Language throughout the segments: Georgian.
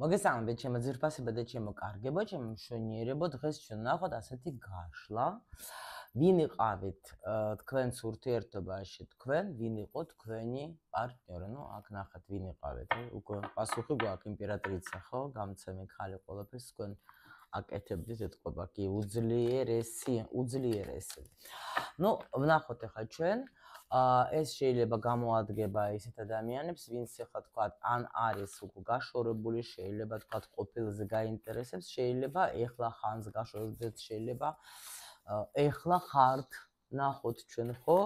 მოგესალმებით ჩემო ძვირფასებო და ჩემო კარგებო, ჩემო მშვენიერებო, დღეს ჩვენ ვნახოთ ასეთი გაშლა. ვინ იყავით თქვენს ურთიერთობაში, ვინ იყო თქვენი პარტნიორი? ნუ აქ ნახეთ ვინ იყავით, უკვე პასუხი გვაქვს იმპერატრიცა, ხო? გამცემი ხალი ყველაფერს თქვენ აკეთებდით ეთყობა კი უძლიერესი. ნუ ვნახოთ ახლა ჩვენ ეს შეიძლება გამოადგება ისეთ ადამიანებს, ვინც ახლა თქვა ან არის უკვე გაშორებული, შეიძლება თქვა ყოფილზე გაინტერესებს, შეიძლება ეხლა ხანს გაშორებდეთ, შეიძლება ეხლა ხართ, ნახოთ ჩვენ ხო,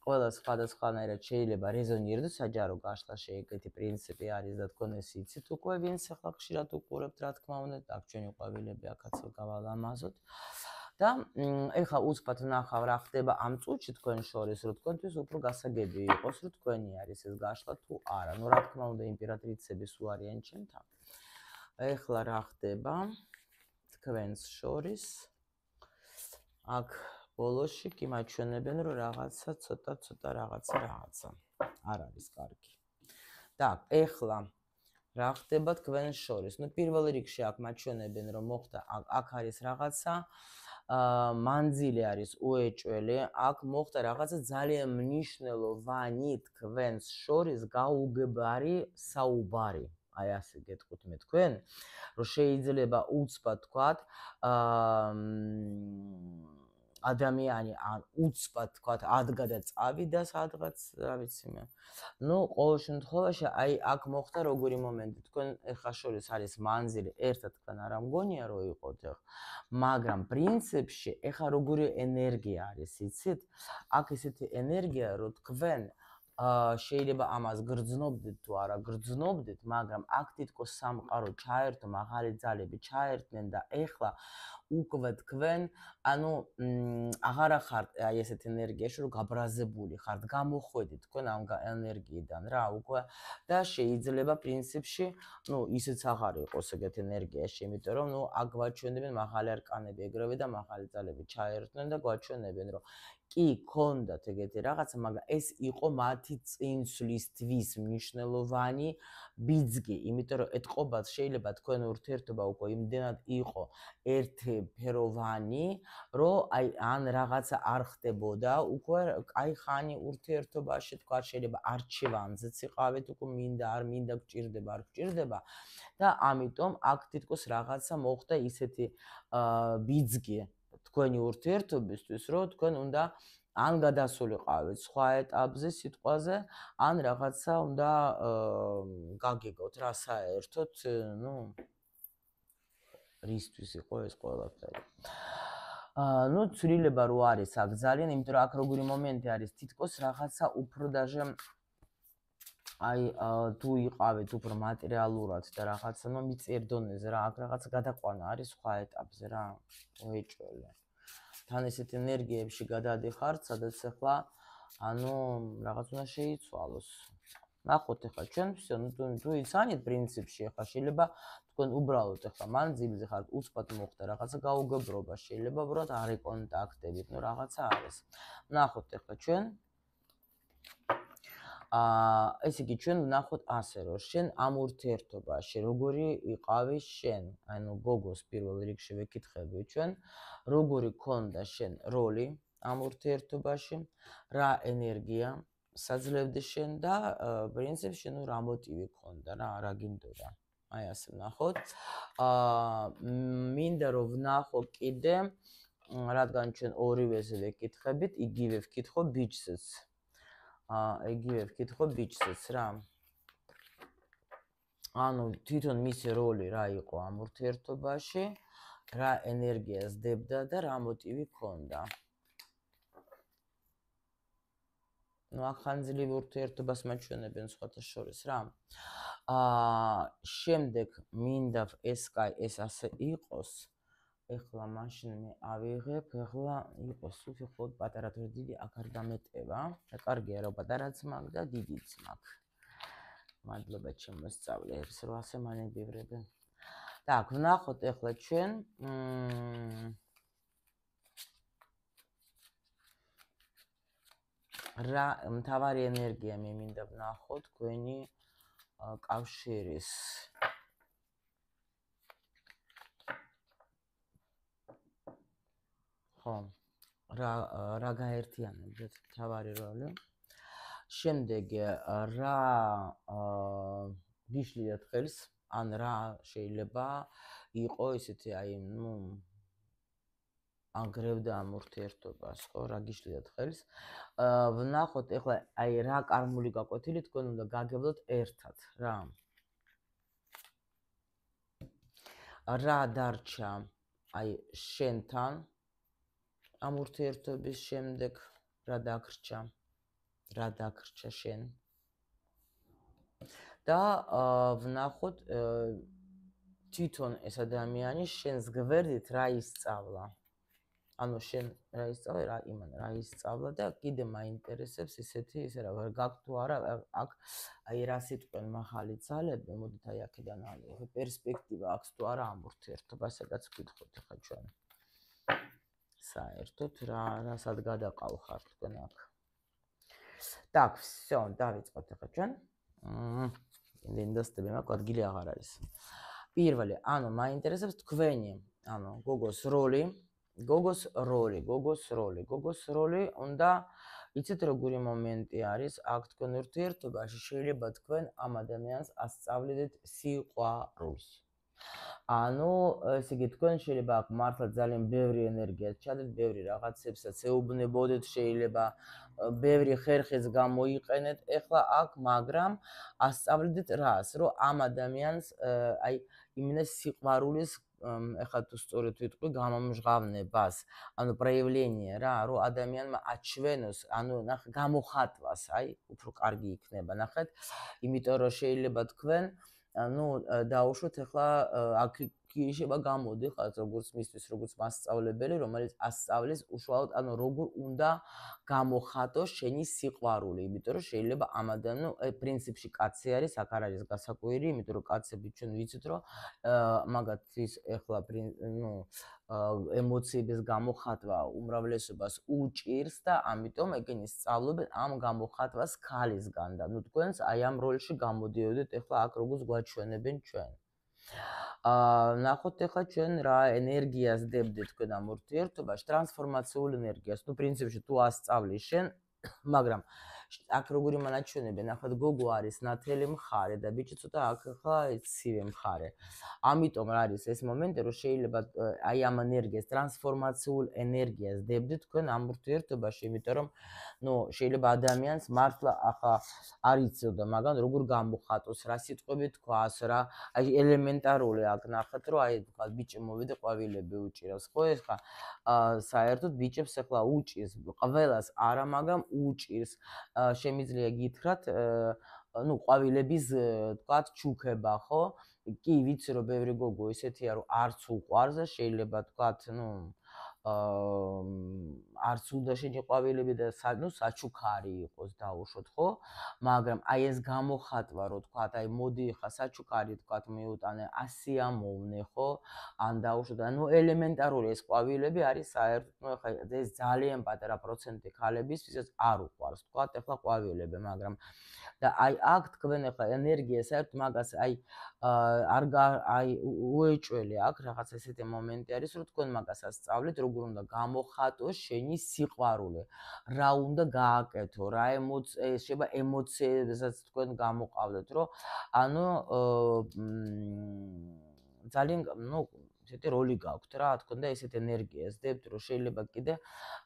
ყველა სხვადასხვანაირად შეიძლება რეზონირდეს, საჯარო გაშლა შეეკეთი პრინციპი არის და თქვენ ეს იცით უკვე, ვინც ახლა ხშირად უყურებთ, რა თქმა უნდა, და ჩვენი ყვავილები აქაც გავალამაზოთ. და ეხლა უცბად ვნახავ რა ხდება ამ წუთში თქვენ შორის, რომ თქვენთვის უფრო გასაგები იყოს, რომ თქვენი არის ეს გაშლა თუ არა. ნუ რა თქმა უნდა, იმპერატრიცები სულ არიან ჩემთან. ეხლა რა ხდება თქვენს შორის? აქ ბოლოში კი მაჩვენებენ, რომ რაღაცა ცოტა რაღაცა არ არის კარგი. და ეხლა რა ხდება თქვენს შორის? ნუ პირველ რიგში აქ მაჩვენებენ, რომ მოხდა აქ არის რაღაცა მანძილი არის უეჭველი, აქ მოხდა რაღაცა ძალიან მნიშვნელოვანი თქვენს შორის გაუგებარი საუბარი. აი ასე გეტყვით მე თქვენ, რომ შეიძლება უცბად თქვათ ადამიანი ან უცბად თქვათ ადგა და წავიდა სადღაც, რა ვიცი მე. ნუ ყოველ შემთხვევაში აი აქ მოხდა როგორი მომენტი, თქვენ ეხლა შორის არის მანძილი, ერთად თქვენ არ ამგონია რომ იყოთ ეხლა, მაგრამ პრინციპში ეხლა როგორი ენერგია არის, იცით? აქ ესეთი ენერგია, რომ თქვენ შეიძლება ამას გრძნობდით თუ არა გრძნობდით, მაგრამ აქ თითქოს სამყარო ჩაერთო, მაღალი ძალები ჩაერთნენ და ეხლა უკვე თქვენ, ანუ აღარა ხართ აი ესეთ ენერგიაში, რომ გაბრაზებული ხართ, გამოხვედით თქვენ ამ ენერგიიდან რა უკვე და შეიძლება პრინციპში, ნუ ისეც აღარ იყოს ეგეთ ენერგიაში, იმიტომ რომ ნუ აქ გვაჩვენებენ მაღალი არკანები ეგრევე და მაღალი ძალები ჩაერთნენ და გვაჩვენებენ, რომ კი ქონდათ ეგეთი რაღაცა, მაგრამ ეს იყო მათი წინსვლისთვის მნიშვნელოვანი ბიძგი, იმიტომ რომ ეთყობათ შეიძლება თქვენ ურთიერთობა უკვე იმდენად იყო ერთფეროვანი, რომ აი ან რაღაცა არ ხდებოდა, უკვე კაი ხანი ურთიერთობაში თქვა შეიძლება არჩევანზეც იყავით, უკვე მინდა არ მინდა გჭირდება არ გჭირდება და ამიტომ აქ თითქოს რაღაცა მოხდა ისეთი ბიძგი თქვენი ურთიერთობისთვის, რომ თქვენ უნდა ან გადასულიყავით სხვა ეტაპზე სიტყვაზე, ან რაღაცა უნდა გაგიგოთ რა საერთოდ, ნუ რისთვის იყო ეს ყველაფერი. ნუ ცვლილება რო არის აქ ძალიან, იმიტომ რომ აქ როგორი მომენტი არის, თითქოს რაღაცა უფრო даже აი თუ იყავით უფრო მატერიალურად და რაღაცა ნუ მიწიერ დონეზე რა, აქ რაღაცა გადაყვანა არის სხვა ეტაპზე რა, უეჭველი. თან ესეთ ენერგიებში გადადიხართ, სადაც ახლა ანუ რაღაც უნდა შეიცვალოს. ნახოთ ახლა ჩვენ всё, თუ იცანით პრინციპში ახლა შეიძლება თქვენ უბრალოდ ახლა მანძილზე ხართ, უცბად მოხდა რაღაცა გაუგებრობა, შეიძლება უბრალოდ არ ეკონტაქტებით, ნუ რაღაცა არის. ნახოთ ახლა ჩვენ ესე იგი ჩვენ ვნახოთ ასე, რომ შენ ამ ურთიერთობაში როგორი იყავი შენ, ანუ გოგოს პირველ რიგში ვეკითხები ჩვენ, როგორი ქონდა შენ როლი ამ ურთიერთობაში, რა ენერგია საძლევდი შენ და პრინციპში ნუ რა მოტივი ქონდა რა, რა გინდოდა. აი ასე ვნახოთ. მინდა რომ ვნახო კიდე, რადგან ჩვენ ორივეზე ვეკითხებით, იგივე ვკითხო ბიჭზეც. იგივე ვკითხო ბიჭზეც რა. ანუ თვითონ მისი როლი რა იყო ამ ურთიერთობაში, რა ენერგიას დებდა და რა მოტივი ქონდა. ნუ აქ ხანძლივ ურთიერთობას მაჩვენებენ სხვათა შორის რა. შემდეგ მინდა ეს ასე იყოს. ეხლა მაშინ მე ავიღებ, ეხლა იყოს სუფი ხოდ პატარა თუ დიდი აქ არ დამეტევა. და კარგია რომ პატარაც მაქვს და დიდიც მაქვს. მადლობა ჩემო სწავლებს, რომ ასე მანებივრებენ. так, ვნახოთ ეხლა ჩვენ რა მთავარი ენერგია მე მინდა ვნახო თქვენი კავშირის. ხო რა გაერთიანებდეთ თავარი როლი. შემდეგ რა გიშლიათ ხელს, ან რა შეიძლება იყო ისეთი აგრევდა ამ ურთიერთობას, ხო, რა გიშლიათ ხელს. ვნახოთ ეხლა რა კარმული გაკვეთილი თქვენ უნდა გაგებლოთ ერთად, რა. რა დარჩა შენთან ამ ურთიერთობის შემდეგ, რა დაგრჩა შენ. და ვნახოთ თვითონ ეს ადამიანი შენს გვერდით რა ისწავლა. ანუ შენ რა ისწავლე, რა ისწავლა და კიდე მაინტერესებს ისე რა გაქვთ თუ არა აქ რა სიტყვენ მაღალი ძალები, მოდით აქედან პერსპექტივა აქვს თუ არა ამ ურთიერთობას, სადაც ვკითხოთ ხა ჩვენ. საერთოდ რასაც გადაყავხართ თქვენ აქ. Так, всё, დავიწყოთ ახლა ჩვენ. ინდასტები მაქვს, ადგილი აღარ არის. პირველი, ანუ მაინტერესებს თქვენი, გოგოს როლი. გოგოს როლი უნდა იცით როგორი მომენტი არის აქ თქვენ ურთიერთობაში, შეიძლება თქვენ ამ ადამიანს ასწავლიდეთ სიყვარულს. ანუ ესე იგი თქვენ შეიძლება აქ მართლა ძალიან ბევრი ენერგია ჩადეთ, ბევრი რაღაცებსაც ეუბნებოდეთ, შეიძლება ბევრი ხერხიც გამოიყენეთ ეხლა აქ, მაგრამ ასწავლიდეთ რას, რომ ამ ადამიანს იმენა სიყვარულის ეხლა თუ სწორედ ვიტყვი, გამომჟღავნებას, ანუ პროივლენია რა, რომ ადამიანმა აჩვენოს, ანუ გამოხატვას, უფრო კარგი იქნება, ნახეთ, იმიტომ რომ შეიძლება თქვენ დაუშვოთ ეხლა აქ შეიძლება გამოდიხართ როგორც მისთვის, როგორც მასწავლებელი, რომელიც ასწავლის უშუალოდ, ანუ როგორ უნდა გამოხატოს შენი სიყვარული, იმიტომ რომ შეიძლება ამ ადამიანს პრინციპში კაცი არის, აქ არ არის გასაკვირი, იმიტომ რომ კაცები ჩვენ ვიცით, რომ მაგათთვის ეხლა ემოციების გამოხატვა უმრავლესობას უჭირს და ამიტომ ეგენი სწავლობენ ამ გამოხატვას ქალისგან და თქვენს ამ როლში გამოდიოდეთ ეხლა აქ როგორც გვაჩვენებენ ჩვენ. ნახოთ ეხლა ჩვენ რა ენერგიას დებდეთ თქვენ ამ ურთიერთობაში, ტრანსფორმაციულ ენერგიას, პრინციპში თუ ასწავლი შენ, მაგრამ აქ როგორი მანაჩვენებენ, ნახოთ გოგო არის ნათელი მხარე და ბიჭი ცოტა აქ ხა ცივი მხარე. ამიტომ არის ეს მომენტი, რომ შეიძლება ამ ენერგიას, ტრანსფორმაციულ ენერგიას დებდეთ თქვენ ამ ურთიერთობაში, იმიტომ რომ შეიძლება ადამიანს მართლა ახლა არ იცოდა, მაგრამ როგორ გამოხატოს, რა სიტყვები თქვას, რა ელემენტარული აქ ნახეთ, რომ თქვა ბიჭი მოვიდა ყვავილები უჭირავს, ხო ეხლა საერთოდ ბიჭებს ეხლა უჭირს, ყველას არა, მაგრამ უჭირს. შემიძლია გითხრათ, ყვავილების თქვათ ჩუქება, ხო? კი, ვიცი რომ ბევრი გოგო ისეთია, რომ არც უყვარს და შეიძლება თქვათ, არც უნდა შენი ყვავილები და საჩუქარი იყოს დაუშვოთ, ხო? მაგრამ ეს გამოხატვა, რომ თქვათ, მოდი ხა საჩუქარი თქვათ მიუტანე 100 ამოვნე, ხო? ან დაუშვოთ, ელემენტარული ეს ყვავილები არის საერთოდ, ხა ეს ძალიან პატარა პროცენტი ქალების, ვისაც არ უყვარს, თქვათ, ეხლა ყვავილები, მაგრამ და აქ თქვენ ეხლა ენერგია საერთოდ მაგას უეჭველი აქ რაღაც ესეთი მომენტი არის, რომ თქვენ მაგას ასწავლეთ, როგორ უნდა გამოხატოს შენი სიყვარული, რა უნდა გააკეთო, რა შეიძლება ემოციებსაც თქვენ გამოყავდეთ, რომ ძალიან ესეთი როლი გაქვთ რა, თქვენ და ესეთ ენერგიას დებთ, რომ შეიძლება კიდე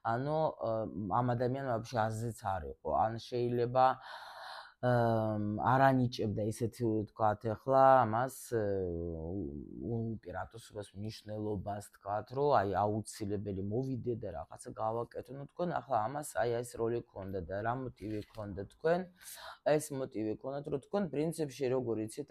ამ ადამიანმა ვაფშე აზრიც არ იყო, ან შეიძლება არ ანიჭებდა ისეთი თქვათ ეხლა ამას უპირატესობას მნიშვნელობას თქვათ, რომ აუცილებელი მოვიდე და რაღაცა გავაკეთო, თქვენ ახლა ამას ეს როლი გქონდა და რა მოტივი გქონდა თქვენ? ეს მოტივი გქონდათ, რომ თქვენ პრინციპში როგორ იცით,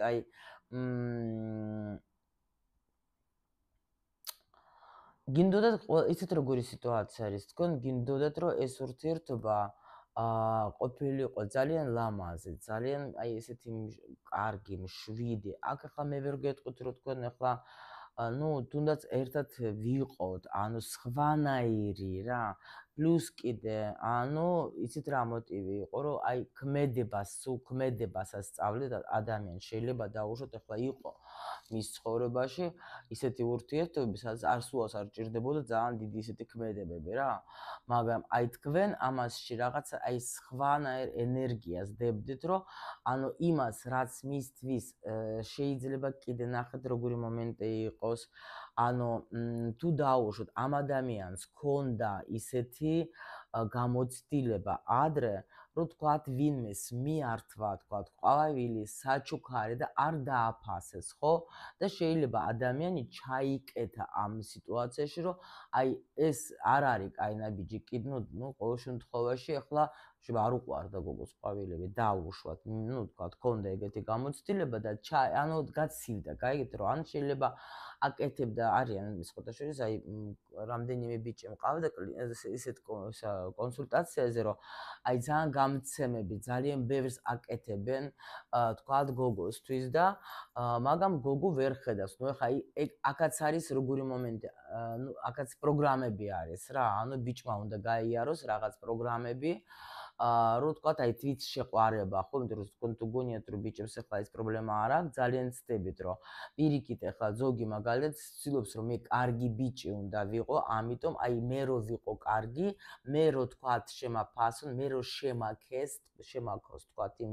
გინდოდათ იცით როგორი სიტუაცია არის, თქვენ გინდოდათ რომ ეს ურთიერთობა ყოფილიყო ძალიან ლამაზი, ძალიან ესეთი კარგი, მშვიდი. აქ ახლა მე ვერ გეტყვით, რომ თქვენ ახლა თუნდაც ერთად ვიყოთ, სხვანაირი რა, პლუს კიდე, იცით რა მოტივი იყო, რომ აი სულ ქმედებასაც სწავლეთ ადამიანს შეიძლება დაუშვათ, ახლა იყო მის ცხოვრებაში ისეთი ურთიერთობები, სადაც სულაც არ ჭირდებოდა ძალიან დიდი ისეთი ქმედებები რა, მაგრამ აი თქვენ ამასში რაღაცა აი სხვანაირ ენერგიას დებდით, რომ იმას, რაც მისთვის შეიძლება კიდე ნახეთ როგორი მომენტი იყოს, თუ დაუშვოთ ამ ადამიანს ქონდა ისეთი გამოცდილება ადრე, რომ თქვათ ვინმეს მიართვა, თქვათ ყვავილი, საჩუქარი და არ დააფასეს, ხო? და შეიძლება ადამიანი ჩაიკეთა ამ სიტუაციაში, რომ აი ეს არ არის კაინაბიჯი, ყოველ შემთხვევაში ახლა შეიძლება არ უყვარდა გოგოს ყვავილები, დაუშვათ, თქვათ ქონდა ეგეთი გამოცდილება და გაცივდა, გაიგეთ, რომ ან შეიძლება აკეთებდა არიან სხვადასხვა აი რამდენიმე ბიჭი მყავდა ისეთ კონსულტაციაზე, რომ აი ძალიან გამცემები, ძალიან ბევრს აკეთებენ, თქვათ გოგოსთვის და მაგრამ გოგო ვერ ხედავს. ეხლა აქაც არის როგორი მომენტი, აქაც პროგრამები არის რა, ბიჭმა უნდა გაიაროს რაღაც პროგრამები, რომ თქვათ აი თვით შეყვარება, ხო, იმიტომ რომ თქვენ თუ გონიათ რომ ბიჭებს ახლა ეს პრობლემა არ აქვს, ძალიან ცდებით რომ პირიქით ახლა ზოგი მაგალითად ცდილობს რომ მე კარგი ბიჭი უნდა ვიყო, ამიტომ აი მე რო ვიყო კარგი, მე რო თქვათ შემაფასონ, მე რო შემაქოს თქვათ იმ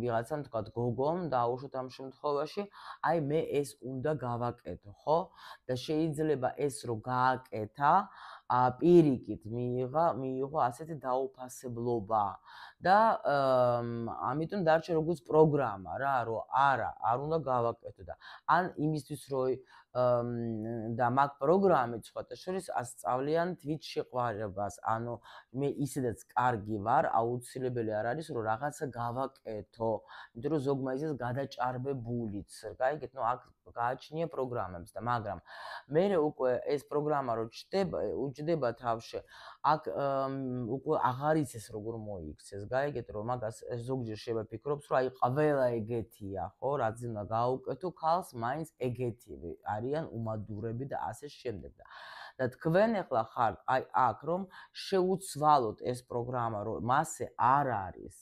ვიღაცამ თქვათ გოგომ დაუშვოთ ამ შემთხვევაში, აი მე ეს უნდა გავაკეთო, ხო? და შეიძლება ეს რო გააკეთა პირიქით მიიღო ასეთი დაუფასებლობა და ამიტომ დარჩა როგორც პროგრამა რა, რომ არ უნდა გავაკეთო და ან იმისთვის რომ და მაგ პროგრამით სხვათა შორის ასწავლიან თვით შეყვარებას, მე ისედაც კარგი ვარ, აუცილებელი არ არის რომ რაღაცა გავაკეთო, იმიტომ რომ ზოგმა ისეს გადაჭარბებულიც, გაიგეთ, აქ გააჩნია პროგრამებს და მაგრამ მე უკვე ეს პროგრამა რო უჯდება თავში, აქ უკვე აღარ იცის როგორ მოიქცეს, გაიგეთ, რომ მაგას ზოგჯერ შეიძლება ფიქრობს, რომ აი ყველა ეგეთია, ხო, რაც უნდა გაუკეთო ქალს, მაინც ეგეთივე არიან უმადურები და ასე შემდეგ და თქვენ ახლა ხართ აი აქ რომ შეუცვალოთ ეს პროგრამა, რომ მასე არ არის.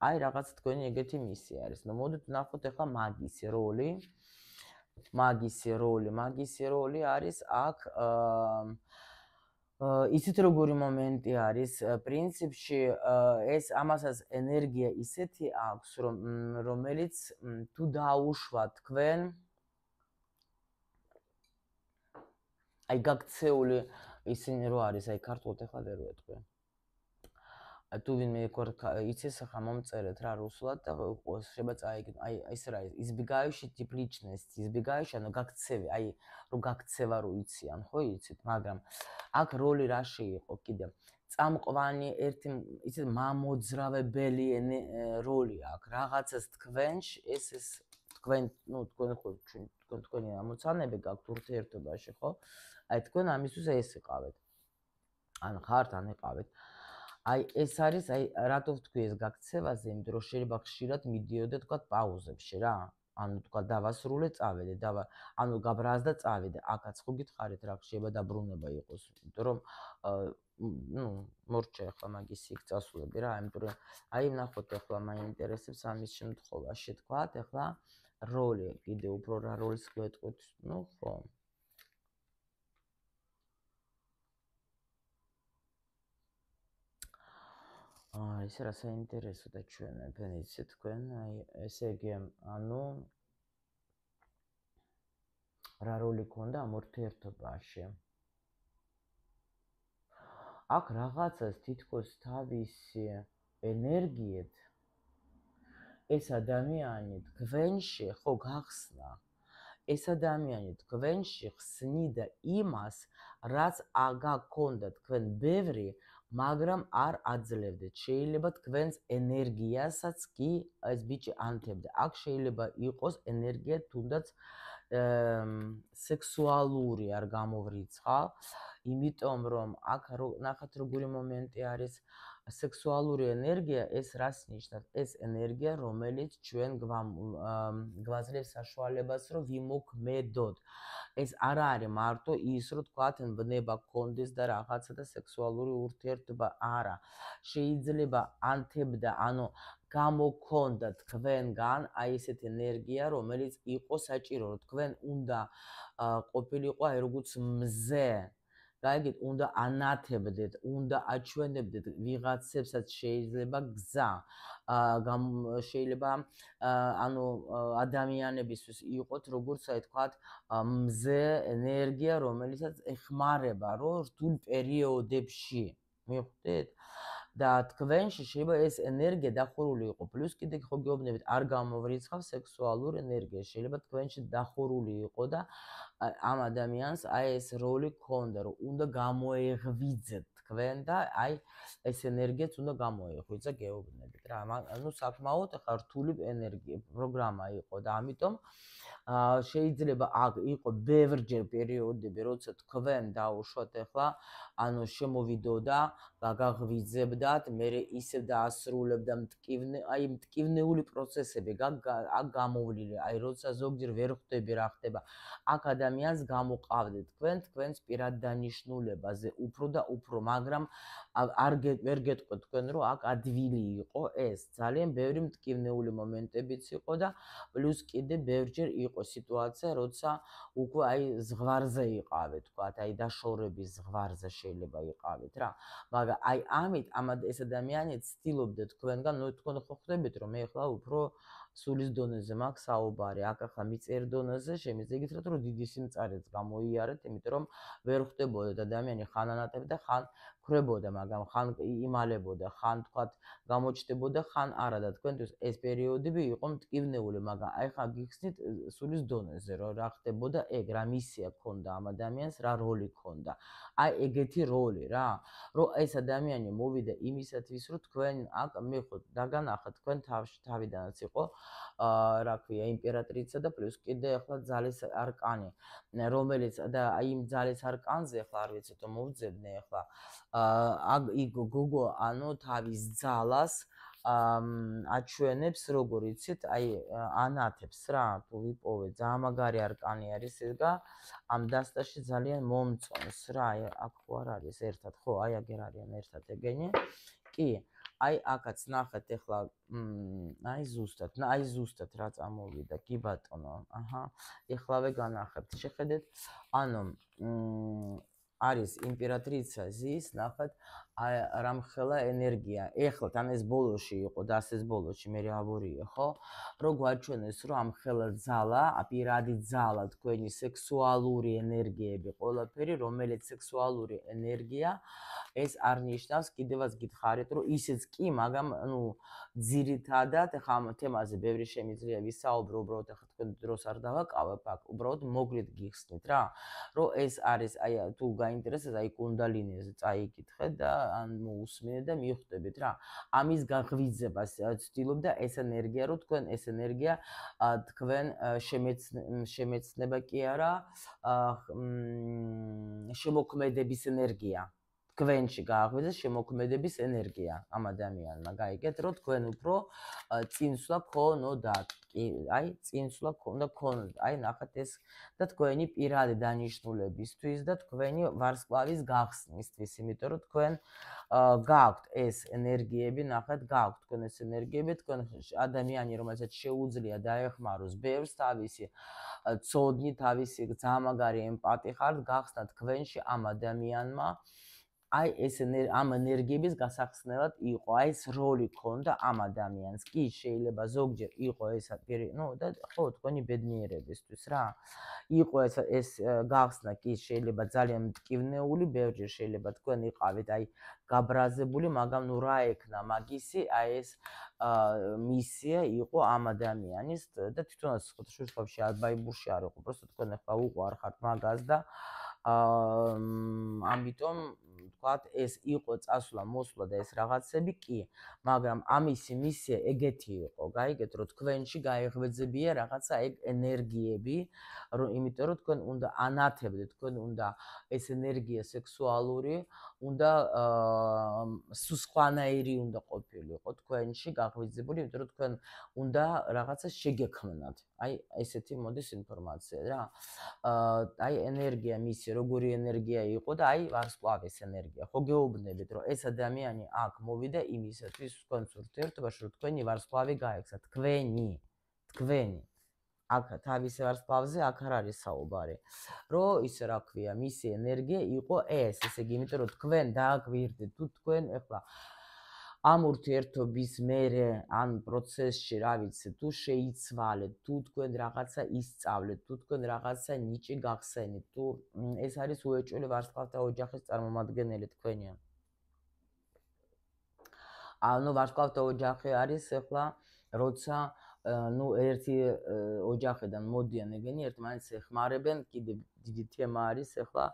აი რაღაც თქვენი ეგეთი მისია არის. მოდით ნახოთ ახლა მაგისი როლი არის აქ ისეთ როგორი მომენტი არის პრინციპში ეს ამასაც ენერგია ისეთი აქვს რომელიც თუ დაუშვათ თქვენ აი გაქცეული ისინი რო არის აი ქართულად ახლა ვერ ვეთქვი თუ ვინმე იცის ახლა მომწერეთ რა რუსულად და შეიძლება წაიგეთ აი ეს რა избегающий тип личности избегающий ანუ გაქცევი აი რო გაქცევა რო იციან ხო იცით მაგრამ აქ როლი რაში იყო კიდე წამყვანი ერთი ისე მამოძრავებელი როლი აქვს რაღაცას თქვენში ეს თქვენ თქვენი ამოცანები გაქვთ ურთიერთობაში ხო აი თქვენ ამისთვის ეს იყავით ან ხართ ან იყავით აი ეს არის აი რატო ვთქვი ეს გაქცევაზე იმიტომ რომ შეიძლება ხშირად მიდიოდე თქვა პაუზებში რა ანუ თქვა დავასრულე წავედე ანუ გაბრაზდა წავედე აქაც ხო გითხარით რა შეიძლება დაბრუნება იყოს იმიტომ რომ მორჩა ახლა მაგის იქ წასულები რა იმიტომ რომ აი ნახოთ ახლა მაინტერესებს ამის შემთხვევაში თქვა ახლა როლი კიდე უფრო რა როლს გვეტყვით ხო ეს რა საინტერესო და ჩვენებენ იცით თქვენ აი ესე იგი ანუ რა როლი ქონდა ამ ურთიერთობაში აქ რაღაცას თითქოს თავისი ენერგიით ეს ადამიანი თქვენში ხო გახსნა ეს ადამიანი თქვენში ხსნიდა იმას რაც გაქონდა თქვენ ბევრი მაგრამ არ აძლევდეთ შეიძლება თქვენს ენერგიასაც კი ეს ბიჭი ანთებდა აქ შეიძლება იყოს ენერგია თუნდაც სექსუალური არ გამოვრიცხა იმიტომ რომ აქ ნახეთ როგორი მომენტი არის სექსუალური ენერგია ეს რას ნიშნავს ეს ენერგია რომელიც ჩვენ გვაძლევს საშუალებას რომ ვიმოქმედოთ ეს არ არის მარტო ის, რომ თქვათ ბნება გქონდეს და რაღაცა და სექსუალური ურთიერთობა არა. შეიძლება ანთებდა, ანუ გამოგქონდა თქვენგან აი ესეთი ენერგია, რომელიც იყო საჭირო, რომ თქვენ უნდა ყოფილიყო აი როგორც მზე. გაიგეთ, უნდა ანათებდეთ, უნდა აჩვენებდეთ ვიღაცებსაც შეიძლება გზა. შეიძლება ანუ ადამიანებისთვის იყოთ როგორც აი თქვათ მზე ენერგია, რომელიცაც ეხმარება რომ რთულ პერიოდებში. მიხვდით? და თქვენში შეიძლება ეს ენერგია დახურული იყო. პლუს კიდე ხო გეუბნებით, არ გამოვრიცხავ სექსუალური ენერგია. შეიძლება თქვენში დახურული იყო და ამ ადამიანს აი ეს როლი ჰქონდა, რომ უნდა გამოეღვიძეთ თქვენ და აი ეს ენერგიაც უნდა გამოეღვიძა, გეუბნებით რა. ანუ საკმაოდ ახლა რთული ენერგია პროგრამა იყო და ამიტომ შეიძლება აქ იყო ბევრჯერ პერიოდები, როცა თქვენ დაუშვათ ახლა, ანუ შემოვიდოდა, გაგაღვიძებდათ, მე ისევ დაასრულებდა მტკივნეული პროცესები აქ გამოვლილი, აი როცა ზოგჯერ ვერ ხვდები რა ხდება, აქ ადამიანს გამოყავდეთ თქვენს პირად დანიშნულებაზე უფრო და უფრო, მაგრამ ვერ გეტყვით თქვენ რომ აქ ადვილი იყო ეს, ძალიან ბევრი მტკივნეული მომენტებიც იყო და პლუს კიდე ბევრჯერ იყო სიტუაცია, როცა უკვე აი ზღვარზე იყავით, თქვათ, აი დაშორების ზღვარზე შეიძლება იყავით რა. მაგრამ აი ამით ეს ადამიანი ცდილობდა თქვენგან, ნუ თქვენ ხო ხვდებით რომ მე ახლა უფრო სულის დონეზე მაქვს საუბარი, აქ ახლა მიწერ დონეზე შემიძლია გითხრათ რომ დიდი სიმწარეც გამოიარეთ, იმიტომ რომ ვერ ხვდებოდეთ ადამიანი ხან ანათებდა, ხან ხრებოდა, მაგრამ ხან იმალებოდა, ხან თქვათ გამოჩნდებოდა, ხან არა და თქვენთვის ეს პერიოდები იყო მტკივნეული, მაგრამ აი ხა გიხსნით სულის დონეზე რომ რა ხდებოდა ეგ, რა მისია ჰქონდა ამ ადამიანს, რა როლი ჰქონდა. აი ეგეთი როლი რა, რომ ეს ადამიანი მოვიდა იმისათვის, რომ თქვენ აქ მე ხო დაგანახეთ თქვენ თავიდანაც იყო რა ქვია იმპერატრიცა და პლუს კიდე ახლა ძალის არკანი, რომელიც და აი იმ ძალის არკანზე ახლა არ ვიცი თუ მოვძებნე ახლა გოგო ანუ თავის ძალას აჩვენებს როგორ იცით, აი ანათებს რა, თუ ვიპოვე, ძალიან მაგარი არკანი არის ეს და ამ დასტაში ძალიან მომწონს რა, აი აქ ხო არ არის ერთად, ხო, აი აგერ არიან ერთად ეგენი. კი, აი აქაც ნახეთ ახლა აი ზუსტად რა წამოვიდა, კი ბატონო, აჰა, ეხლავე განახებთ, შეხედეთ, ანუ არის იმპერატრიცა ზის, ნახეთ, რამხელა ენერგია. ეხლა თან ეს ბოლოში იყო, დასეს ბოლოში, მე ავორია, ხო? რო გვაჩვენეს, რომ ამხელა ძალა, პირადი ძალა, თქვენი სექსუალური ენერგიები, ყველაფერი, რომელიც სექსუალური ენერგია, ეს არ ნიშნავს, კიდევაც გითხარით, რომ ისეც კი, მაგრამ, ანუ, ძირითადად, ახლა ამ თემაზე ბევრი შემიძლია ვისაუბრო, უბრალოდ ახლა თქვენ დროს არ დავაკავებ აქ, უბრალოდ მოგლით გიხსნით რა, რომ ეს არის, აი, თუ გაინტერესებს, აი, კუნდალინიზე წაიკითხეთ და ან მოусმინეთ და მიხვდებით რა. ამის გაღვიძებას ცდილობდა ეს ენერგია, რომ თქვენ ეს ენერგია თქვენ შემეცნება კი არა, შემოქმედების ენერგია. თქვენში გააღვიძეს შემოქმედების ენერგია ამ ადამიანმა, გაიგეთ, რომ თქვენ უფრო წინსვლა ქონოდათ. აი, წინსვლა ქონდათ. აი, ნახეთ ეს და თქვენი პირადი დანიშნულებისთვის და თქვენი ვარსკვლავის გახსნისთვის, იმიტომ რომ თქვენ გააქვთ ეს ენერგიები, ნახეთ, გააქვთ თქვენ ეს ენერგიები, თქვენ ადამიანი, რომელსაც შეუძლია დაეხმაროს ბევრს თავისი ცოდნი, თავისი ძალიან მაგარი ემპათი ხართ, გახსნა თქვენში ამ ადამიანმა აი ეს ამ ენერგიების გასახსნელად იყო, აი ეს როლი ჰქონდა ამ ადამიანს. კი, შეიძლება ზოგჯერ იყო ეს ნუ და ხო, თქვენი ბედნიერებისთვის რა. იყო ეს გახსნა კი შეიძლება ძალიან მტკივნეული, ბევრჯერ შეიძლება თქვენ იყავით აი გაბრაზებული, მაგრამ ნუ რა ექნა მაგისი, აი ეს მისია იყო ამ ადამიანის და თვითონაც ხუთშუხებში ალბაიბურში არ იყო, просто თქვენ ახლა უყვარ ხართ მაგას და ამიტომ ვთქვათ, ეს იყო წასვლა, მოსვლა და ეს რაღაცები კი, მაგრამ ამისი მისია ეგეთი იყო, გაიგეთ, რომ თქვენში გაეღვეძებია რაღაცა ეგ ენერგიები, იმიტომ რომ თქვენ უნდა ანათებდეთ, თქვენ უნდა ეს ენერგია სექსუალური უნდა სხვანაირი უნდა ყოფილიყო თქვენში გაღვიძებული, იმიტომ რომ თქვენ უნდა რაღაცა შეგექმნათ. აი, ესეთი მოდის ინფორმაცია რა. აი, ენერგია მისი, როგორი ენერგია იყო და აი, ვარსკვლავის ენერგია. ხო გეუბნებით, რომ ეს ადამიანი აქ მოვიდა იმისათვის, თქვენს ურთიერთობაში, რომ თქვენი ვარსკვლავი გაექცა, თქვენი. აქ თავისი ვარსკვლავზე აქ არ არის საუბარი. რომ ისე რა ქვია, მისი ენერგია იყო ეს, ესე იგი, იმიტომ რომ თქვენ დააგვირდით, თუ თქვენ ეხლა ამ ურთიერთობის მერე ან პროცესში, რა ვიცი, თუ შეიცვალეთ, თუ თქვენ რაღაცა ისწავლეთ, თუ თქვენ რაღაცა ნიჭი გახსენით, თუ ეს არის უეჭველი ვარსკვლავთა ოჯახის წარმომადგენელი თქვენია. ანუ ვარსკვლავთა ოჯახი არის ეხლა, როცა ერთი ოჯახიდან მოდიან ეგენი, ერთმანეთს ეხმარებენ, კიდე დიდი თემა არის ეხლა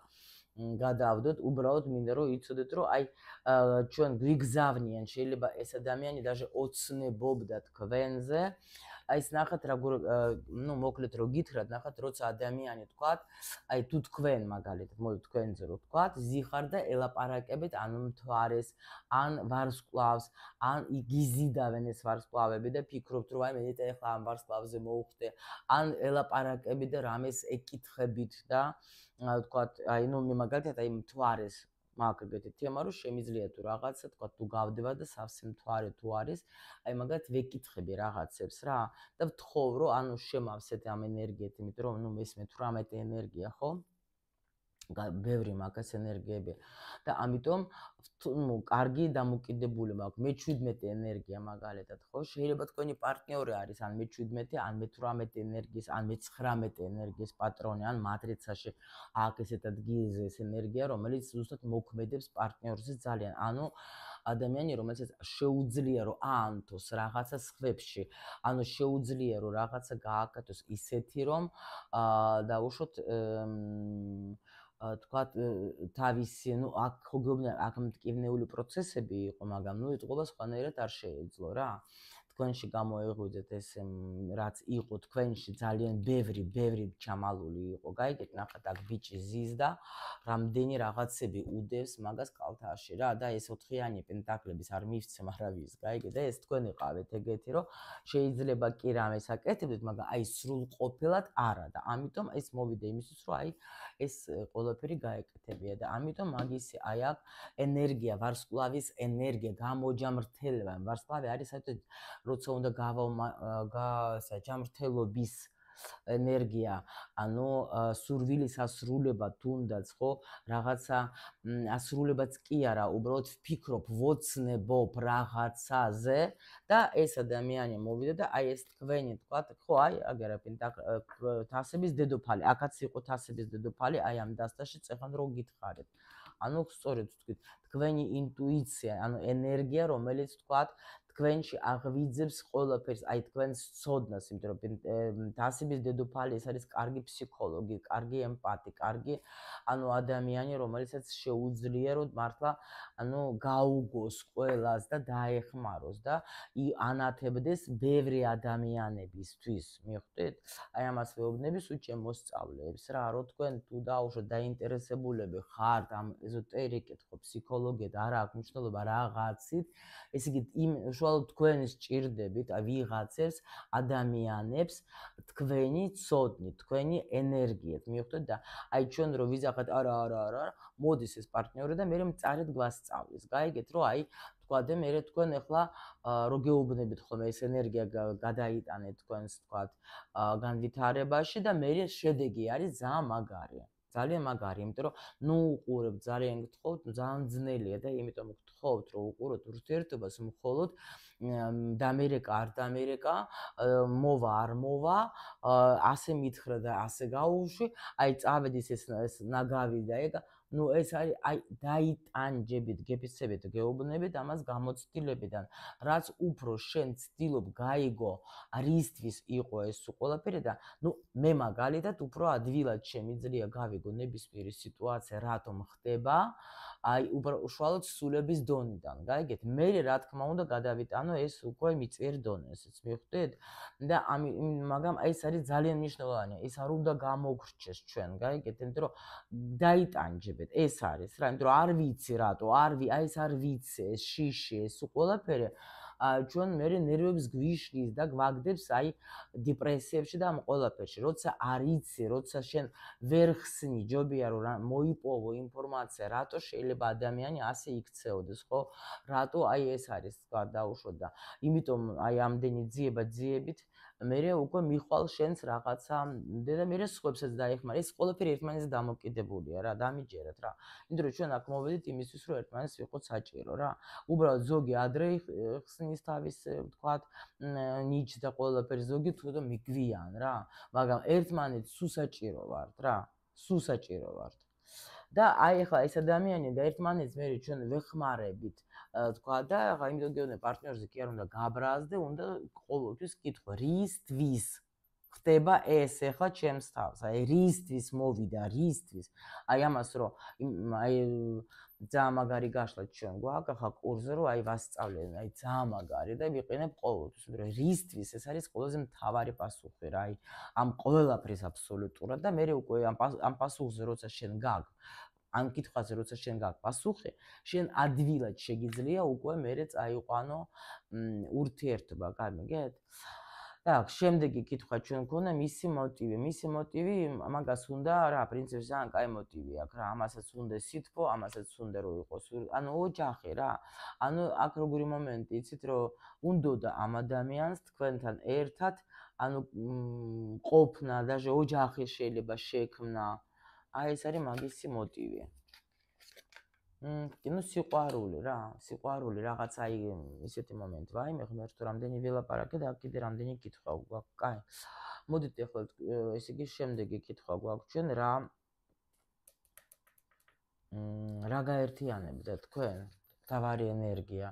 გადავდოთ, უბრალოდ მინდა რომ იცოდეთ, რომ აი ჩვენ გვიგზავნიან, შეიძლება ეს ადამიანი даже ოცნებობდა თქვენზე. აი ეს ნახეთ როგორ მოკლედ რო გითხრათ, ნახეთ როცა ადამიანი თქვათ, აი თუ თქვენ მაგალითად, მოდი თქვენზე რო თქვათ, ზიხარ და ელაპარაკებით ან მთვარეს, ან ვარსკვლავს, ან იგიზიდავენ ეს ვარსკვლავები და ფიქრობთ, რომ აი მე და ეხლა ამ ვარსკვლავზე მოვხდე, ან ელაპარაკებით და რამეს ეკითხებით და თქვათ, აი ნუ მე მაგალითად აი მთვარეს მაქვს ეგეთი თემა, რომ შემიძლია თუ რაღაცა თქვა თუ გავდება და სავსე მთვარე თუ არის, აი მაგათ ვეკითხები რაღაცებს რა და ვთხოვ რომ ანუ შემავსეთ ამ ენერგიით, იმიტომ რომ ნუ მესმე 18 ენერგია, ხო? ბევრი მაგას ენერგიები და ამიტომ ნუ კარგი დამოკიდებული მაქვს მე-17 ენერგია მაგალითად, ხო? შეიძლება თქვენი პარტნიორი არის ან მე-17, ან მე-18 ენერგიის, ან მე-19 ენერგიის პატრონი, ან მატრიცაში აქვს ესეთ ადგილზე ეს ენერგია, რომელიც ზუსტად მოქმედებს პარტნიორზე ძალიან. ანუ ადამიანი, რომელსაც შეუძლია რომ აანთოს რაღაცა სხვებში, ანუ შეუძლია რომ რაღაცა გააკეთოს ისეთი, რომ დაუშვოთ თქვათ თავისი, ნუ აქ ხო გეუბნები, აქ მტკივნეული პროცესები იყო, მაგრამ ნუ იტყობა სხვანაირად არ შეეძლო რა. თქვენში გამოეღვიძეთ ეს რაც იყო თქვენში ძალიან ბევრი ჩამალული იყო. გაიგეთ, ნახეთ აქ ბიჭი ზის და რამდენი რაღაცები უდევს მაგას კალთაში რა და ეს 4-იანი პენტაკლების არ მივცემ არავის, გაიგეთ და ეს თქვენ იყავით ეგეთი, რომ შეიძლება კი რამეს აკეთებდეთ, მაგრამ აი სრულყოფილად არა და ამიტომ ეს მოვიდა იმისთვის, რომ აი ეს ყველაფერი გაეკეთებია და ამიტომ მაგისი აი აქ ენერგია, ვარსკვლავის ენერგია, გამოჯამრთელება, ვარსკვლავი არის საერთოდ როცა უნდა ჯამრთელობის ენერგია, ანუ სურვილის ასრულება თუნდაც, ხო, რაღაცა ასრულებაც კი არა, უბრალოდ ვფიქრობ, ვოცნებობ რაღაცაზე და ეს ადამიანი მოვიდა და აი ეს თქვენი თქვათ, ხო, აი აგერა თასების დედოფალი, აქაც იყო თასების დედოფალი, აი ამ დასტაში წეხან რო გითხარით. ანუ სწორედ ვთქვით, თქვენი ინტუიცია, ანუ ენერგია, რომელიც თქვათ თქვენში აღვიძებს ყველაფერს, აი თქვენს ცოდნას, იმიტომ რომ თასების დედოფალი ეს არის კარგი ფსიქოლოგი, კარგი ემპათი, კარგი ანუ ადამიანი, რომელსაც შეუძლია რომ მართლა ანუ გაუგოს ყველას და დაეხმაროს და ანათებდეს ბევრი ადამიანებისთვის, მიხვდით? აი ამას ვეუბნები სულ ჩემ მოსწავლეებს რა, რომ თქვენ თუ დაუშვათ დაინტერესებულები ხართ ამ ეზოტერიკით, ხო, ფსიქოლოგიით, არა აქვს მნიშვნელობა რაღაცით, ესე იგი იმ უშუალოდ თქვენ სჭირდებით ვიღაცებს ადამიანებს თქვენი ცოდნით, თქვენი ენერგიით, მიხვდეთ და აი ჩვენ რო ვიზახეთ არა, მოდის ეს პარტნიორი და მე მწარედ გვასწავლის. გაიგეთ, რომ აი თქვა და მე თქვენ ახლა რო გეუბნებით ხოლმე ეს ენერგია გადაიტანეთ თქვენს თქვათ განვითარებაში და მე შედეგი არის ძალიან მაგარი. ძალიან მაგარი, იმიტომ რომ ნუ უყურებთ, ძალიან გთხოვთ, ძალიან ძნელია და იმიტომ გთხოვთ, რომ უყუროთ ურთიერთობას მხოლოდ დამერეკა არ დამერეკა, მოვა არ მოვა, ასე მითხრა და ასე გაუშვი, აი წავედის ეს ნაგავი და ეგ, ნუ ეს არის აი დაიტანჯებით, გეფიცებით, გეუბნებით ამას გამოცდილებიდან, რაც უფრო შენ ცდილობ გაიგო, რისთვის იყო ეს ყველაფერი და ნუ მე მაგალითად უფრო ადვილად შემიძლია გავიგო ნებისმიერი სიტუაცია, რატომ ხდება, აი უშუალოდ სულების დონიდან, გაიგეთ? მე რა თქმა უნდა გადავიტანო ეს უკვე მიწიერ დონეზეც, მიხვდით? და მაგრამ აი ეს არის ძალიან მნიშვნელოვანი. ეს არ უნდა გამოგრჩეს ჩვენ, გაიგეთ? იმიტომ რომ დაიტანჯებეთ, ეს არის რა, იმიტომ რომ არ ვიცი რატო, აი ეს არ ვიცი, ეს შიში, ეს ყველაფერი ჩვენ მე ნერვებს გვიშლის და გვაგდებს აი დეპრესიებში და ამ ყველაფერში. როცა არ იცი, როცა შენ ვერ ხსნი, ჯობია რომ მოიპოვო ინფორმაცია, რატო შეიძლება ადამიანი ასე იქცეოდეს, ხო? რატო აი ეს არის თქვა დაუშვოთ და იმიტომ აი ამდენი ძიებით მე უკვე მიხვალ შენს რაღაცა და მე სხვებსაც დაეხმარ. ეს ყველაფერი ერთმანეთზე დამოკიდებულია რა, დამიჯერეთ რა. იმიტომ რომ ჩვენ აქ მოვედით იმისთვის რომ ერთმანეთს ვიყოთ საჭირო რა. უბრალოდ ზოგი ადრე ხსნის თავის თქვათ ნიჭს და ყველაფერი ზოგი თუნდაც მიგვიან რა. მაგრამ ერთმანეთს სულ საჭირო ვართ რა. სულ საჭირო ვართ. და აი ახლა ეს ადამიანი და ერთმანეთს მე ჩვენ ვეხმარებით თქვა და ახლა იმიტომ გეუბნები პარტნიორზე კი არ უნდა გაბრაზდე, უნდა ყოველთვის კითხო რისთვის ხდება ეს ახლა ჩემს თავს. აი რისთვის მოვიდა, რისთვის. აი ამას რომ აი ძალიან მაგარი გაშლა ჩვენ გვაქვს ახლა კურსზე რომ აი ვასწავლენ, აი ძალიან მაგარი და ვიყენებ ყოველთვის, მაგრამ რისთვის ეს არის ყველაზე მთავარი პასუხი რა, აი ამ ყველაფრის აბსოლუტურად და მე უკვე ამ პასუხზე როცა შენ გაქვს ამ კითხვაზე როცა შენ გაქვს პასუხი, შენ ადვილად შეგიძლია უკვე მერე წაიყვანო ურთიერთობა, გამიგეთ? Так, შემდეგი კითხვა ჩვენ გქონდა მისი მოტივი, მაგას უნდა რა, პრინციპში ძალიან კაი მოტივი აქვს რა, ამასაც უნდა სითბო, ამასაც უნდა რომ იყოს, ანუ ოჯახი რა. ანუ აქ როგორი მომენტი, იცით რომ უნდოდა ამ ადამიანს თქვენთან ერთად, ანუ ყოფნა, даже ოჯახი შეიძლება შექმნა. აი ეს არის მაგისი მოტივი. ну სიყვარული რა, სიყვარული რაღაც აი ისეთი მომენტი, ვაიმე ღმერთო რამდენი ველაპარაკე და კიდე რამდენი კითხვა გვაქვს. კაი. მოდით ახლა ესე იგი შემდეგი კითხვა გვაქვს ჩვენ რა გაერთიანებდა თქვენ თავარი ენერგია.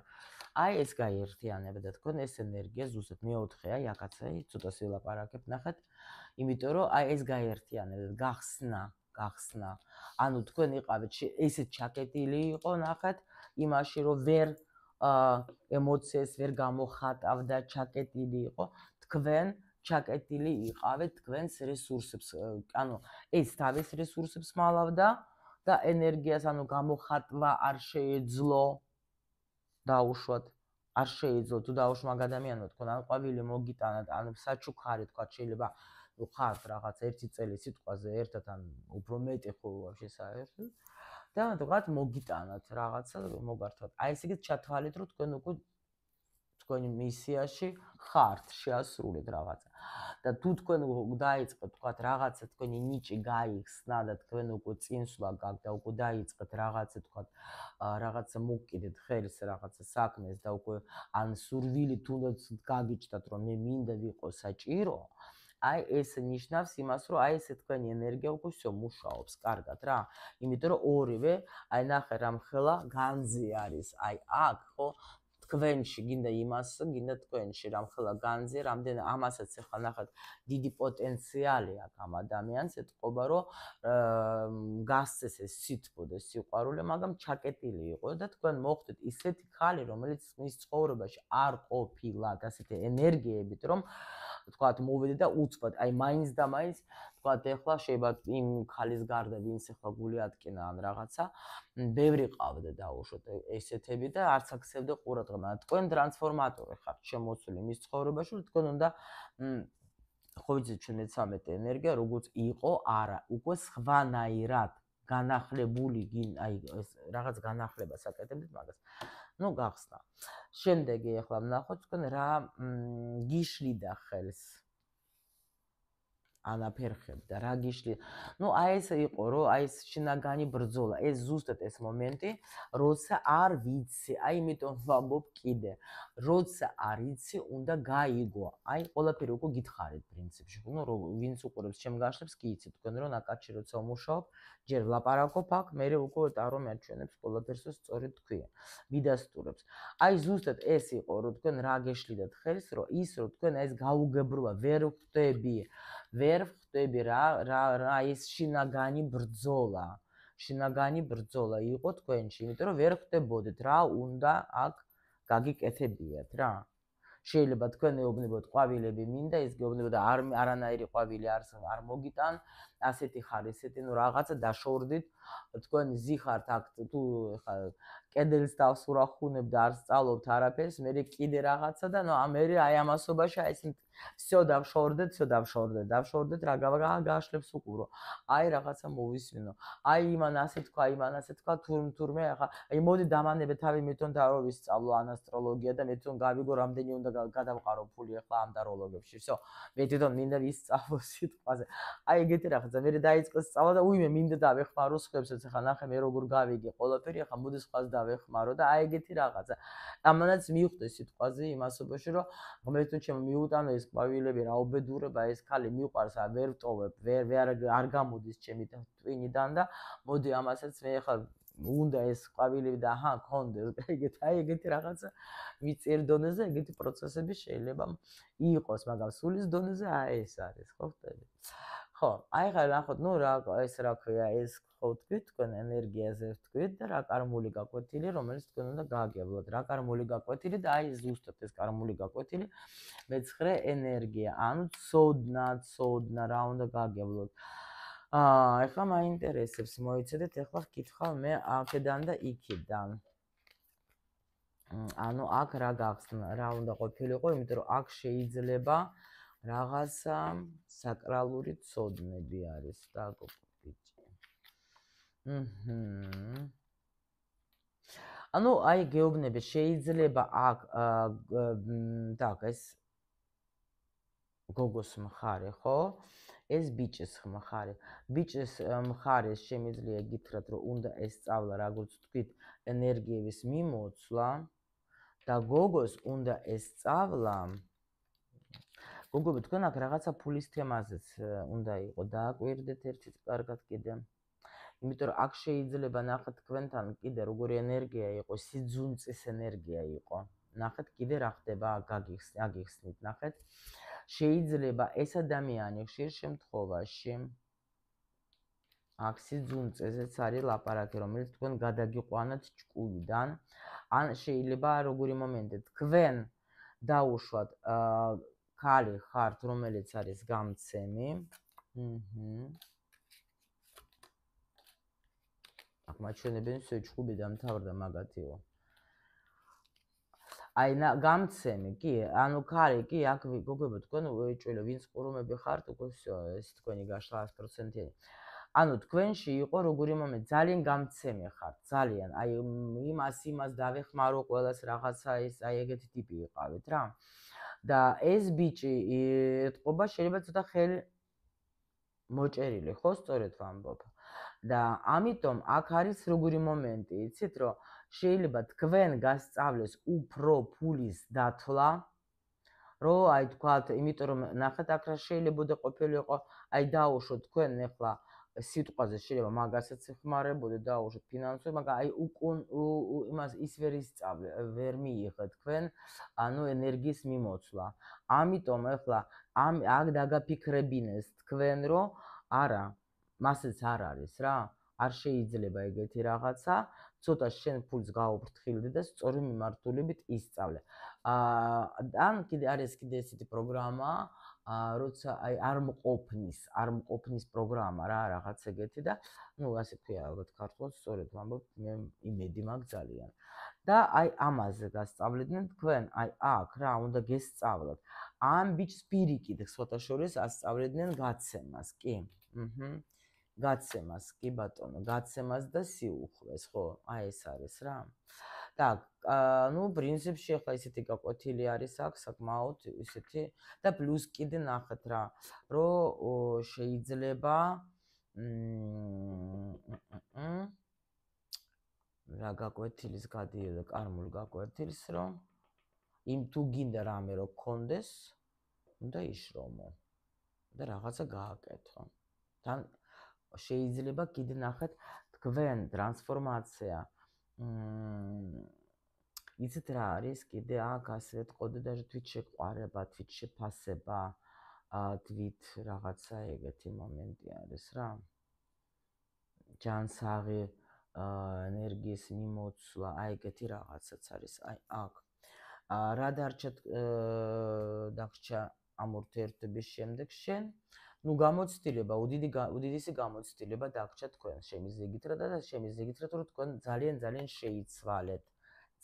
აი ეს გაერთიანებდა თქვენ ეს ენერგია ზუსტად მეოთხეა, აქაც აი ცოტა ველაპარაკებ ნახეთ, იმიტომ რომ აი ეს გაერთიანებდა გახსნა. ანუ თქვენ იყავით ესეთ ჩაკეტილი იყო ნახეთ იმაში რომ ვერ ემოციებს ვერ გამოხატავდა ჩაკეტილი იყო თქვენ ჩაკეტილი იყავით თქვენს რესურსებს ანუ ეს თავის რესურსებს მალავდა და ენერგიას ანუ გამოხატვა არ შეეძლო დაუშვათ არ შეეძლო თუ დაუშვა მაგ ადამიანო თქვენ ან ყვავილი მოგიტანათ ან საჩუქარი თქვა შეიძლება ხართ რაღაც ერთი წელი სიტყვაზე ერთად ან უფრო მეტი ხო ვაფშე საერთოდ და თქვათ მოგიტანათ რაღაცა მოგართვათ. აი ეს იგი ჩათვალეთ რომ თქვენ უკვე თქვენი მისიაში ხართ შეასრულეთ რაღაცა. და თუ თქვენ დაიწყეთ თქვათ რაღაცა თქვენი ნიჭი გაიხსნა და თქვენ უკვე წინსვლა გაქვთ და უკვე დაიწყეთ რაღაცა თქვათ რაღაცა მოგკიდეთ ხელს რაღაცა საქმეს და უკვე ან სურვილი თუნდაც გაგიჩნდათ რომ მე მინდა ვიყო საჭირო აი ეს ნიშნავს იმას, რომ აი ეს თქვენი ენერგია უკვე всё მუშაობს კარგად რა. იმიტომ რომ ორივე აი ნახე რამხელა განძი არის. აი აქ ხო თქვენში გინდა იმას, გინდა თქვენში რამხელა განძი, რამდენი ამასაც ახლა ნახეთ დიდი პოტენციალი აქვს ამ ადამიანს, ეთყობა რომ გასცეს ეს სითბო და სიყვარული, მაგრამ ჩაკეტილი იყო და თქვენ მოხდეთ ისეთი ხალი, რომელიც მის ცხოვრებაში არ ყოფილა ასეთი ენერგიებით, რომ თქვათ მოვიდე და უცბად, აი მაინც და მაინც თქვათ ეხლა შეიძლება იმ ხალის გარდა ვინც ეხლა გული ატკინა ან რაღაცა, ბევრი ყავდა დაუშვოთ ესეთები და არც აქცევდა ყურადღება. თქვენ ტრანსფორმატორი ხართ შემოსული მის ცხოვრებაში, თქვენ უნდა ხო ვიცით ჩვენ მეცამეტე ენერგია როგორც იყო, არა, უკვე სხვანაირად განახლებული აი რაღაც განახლებას აკეთებდით მაგას. ну გახსნა. შემდეგი ახლა ვნახოთ თქვენ რა გიშლიდა ხელს. ანაფერხებდა რა გიშლიდა. ну აი ეს იყო რომ აი ეს შინაგანი ბრძოლა, ეს ზუსტად ეს მომენტი, როცა არ ვიცი, აი იმიტომ ვამბობ კიდე, როცა არ იცი, უნდა გაიგო. აი ყველაფერი უკვე გითხარით პრინციპში. ну ვინც უყურებს ჩემ გაშლებს კი იცით თქვენ რომ ნაკაჩი როცა ვმუშაობ, ჯერ ვლაპარაკობ აქ, მერე უკვე ტარო მეჩვენებს ყველაფერს სწორედ თქვია. მიდასტურებს. აი ზუსტად ეს იყო რომ თქვენ რა გეშლიდათ ხელს, რომ ის რომ თქვენ ეს გაუგებრობა ვერ ხვდები რა ის შინაგანი ბრძოლა. შინაგანი ბრძოლა იყო თქვენში, იმიტომ რომ ვერ ხვდებოდეთ რა უნდა აქ გაგიკეთებიათ რა. შეიძლება თქვენ ეუბნებოდ ყვავილები მინდა, ის გეუბნებოდა არანაირი ყვავილი არ მოგიტან, ასეთი ხარ, ესეთი, ნუ რაღაცა დაშორდით, თქვენ ზიხართ აქ თუ ხა კედელს დავსურახუნებ და არ სწავლობთ არაფერს, მე კიდე რაღაცა და ნუ მე აი ამასობაში აი ეს всё დავშორდეთ, რა გააშლებს უკურო. აი რაღაცა მოვისმინო. აი იმან ასე თქვა, თურმე ახლა აი მოდი დამანებე თავი მეთქონ და რომ ვისწავლო ან ასტროლოგია და მეთქონ გავიგო რამდენი უნდა გადავყარო ფული ახლა ამ დაროლოგებში. всё. მე თვითონ მინდა ვისწავლო სიტყვაზე. აი ეგეთი რაღაცა. მე დაიწყე სწავლა და უიმე მინდა დავეხმარო სხვებსაც. ახლა ნახე მე როგორ გავიგე ყველაფერი, ახლა მოდი სხვას დავეხმარო და აი ეგეთი რაღაცა. ამანაც მივხვდი სიტყვაზე იმასობაში რომ ღმერთო ჩემო მიუტანო ეს ყვავილები რა უბედურება ეს ქალი მიყვარს ვერ ვტოვებ არ გამოდის ჩემი ტვინიდან და მოდი ამასაც მე ახლა უნდა ეს ყვავილები და აჰა გქონდეს ეგეთი რაღაცა მიწერ დონეზე ეგეთი პროცესები შეიძლება იყოს მაგრამ სულის დონეზე აი ეს არის ხო ხტები ხო აი ხა ნახოთ ნუ რა ეს რა ქვია ეს ხო თქვით თქვენ ენერგიაზე ვთქვით და რა კარმული გაკვეთილი რომელიც თქვენ უნდა გააგებლოთ რა კარმული გაკვეთილი და აი ზუსტად ეს კარმული გაკვეთილი მეცხრე ენერგია ანუ ცოდნა რა უნდა გააგებლოთ ეხლა მაინტერესებს მოიცადეთ ეხლა ვკითხავ მე აქედან და იქიდან ანუ აქ რა გახსნა რა უნდა ყოფილიყო იმიტომ რომ აქ შეიძლება რაღაცა საკრალური ცოდნები არის და გოგბიჭი ანუ აი გეუბნები შეიძლება აქ так ეს გოგოს მხარე ხო ეს ბიჭის მხარე ბიჭის მხარეს შემიძლია გითხრათ რომ უნდა ეს სწავლა როგორც თქვით ენერგიების მიმოცვლა და გოგოს უნდა ეს სწავლა გოგო თქვენ აქ რაღაცა ფულის თემაზეც უნდა იყოს დააკვირდეთ ერთით კარგად კიდე იმიტომ რომ აქ შეიძლება ნახეთ თქვენთან კიდე როგორი ენერგია იყო სიძუნწის ენერგია იყო ნახეთ კიდე რა ხდება აგიხსნით ნახეთ შეიძლება ეს ადამიანი ხშირ შემთხვევაში აქ სიძუნწეზეც არის ლაპარაკი რომელიც თქვენ გადაგიყვანათ ჭკუიდან ან შეიძლება როგორი მომენტი თქვენ დაუშვათ ქალი ხართ რომელიც არის გამცემი აქ მაჩვენებენ შეჭუბი დამთავრდა მაგათიო აი გამცემი კი ანუ ქალი კი აქ გოგოებო თქვენ უეჭველო ვინც ყურუმები ხართ უკვე всё ეს თქვენი გაშლა 100%-იანი ანუ თქვენში იყო როგორი მომენტი ძალიან გამცემი ხართ ძალიან აი იმას დავეხმარო ყველას რაღაცა ის აი ეგეთი ტიპი იყავით რა და ეს ბიჭი ეთყობა შეიძლება ცოტა ხელი მოჭერილი ხო სწორედ ვამბობ და ამიტომ აქ არის როგორი მომენტი იცით რომ შეიძლება თქვენ გასწავლეს უფრო ფულის დათვლა რომ აი თქვათ იმიტომ რომ ნახეთ აქ რა შეიძლება ყოფილიყო აი დაუშვოთ თქვენ ახლა სიტყვაზე შეიძლება მაგასაც ეხმარებოდეთ დაუშვოთ ფინანსურად მაგრამ აი იმას ის ვერ ისწავლე ვერ მიიღეთ თქვენ ანუ ენერგიის მიმოცვლა ამიტომ ახლა აქ დაგაფიქრებინეს თქვენ რომ არა მასეც არ არის რა არ შეიძლება ეგეთი რაღაცა ცოტა შენ ფულს გაუფრთხილდი და სწორი მიმართულებით ისწავლე ან კიდე არის კიდე ესეთი პროგრამა როცა აი არ მყოფნის პროგრამა რა რაღაც ეგეთი და ნუ ასე ქვია ალბათ ქართულად სწორედ ვამბობ მე იმედი მაქვს ძალიან და აი ამაზე გასწავლიდნენ თქვენ აი აქ რა უნდა გესწავლოთ ამ ბიჭს პირიქით ცოტა შორის ასწავლიდნენ გაცემას კი გაცემას კი ბატონო გაცემას და სიუხვეს ხო აი ეს არის რა так ну პრინციპში ახლა ისეთი გაკვეთილი არის აქ საკმაოდ ისეთი და პლუს კიდე ნახეთ რა რომ შეიძლება რა გაკვეთილის გადიოდა კარმულ გაკვეთილს რომ იმ თუ გინდა რამე რო გქონდეს უნდა იშრომო და რაღაცა გააკეთო თან შეიძლება კიდე ნახეთ თქვენ ტრანსფორმაცია იცით რა არის კიდე აქ ასე ვთქვი და თვით შეყვარება თვით შეფასება თვით რაღაცა ეგეთი მომენტი არის რა ჯანსაღი ენერგიის მიმოცვლა, აი ეგეთი რაღაცაც არის, აი აქ. რა დარჩათ დაგჭა ამ ურთიერთობის შემდეგ შენ? ნუ გამოცდილება, უდიდესი გამოცდილება დაგჭა თქვენ შემიზეგით რა და შემიზეგით რა რომ თქვენ ძალიან შეიცვალეთ.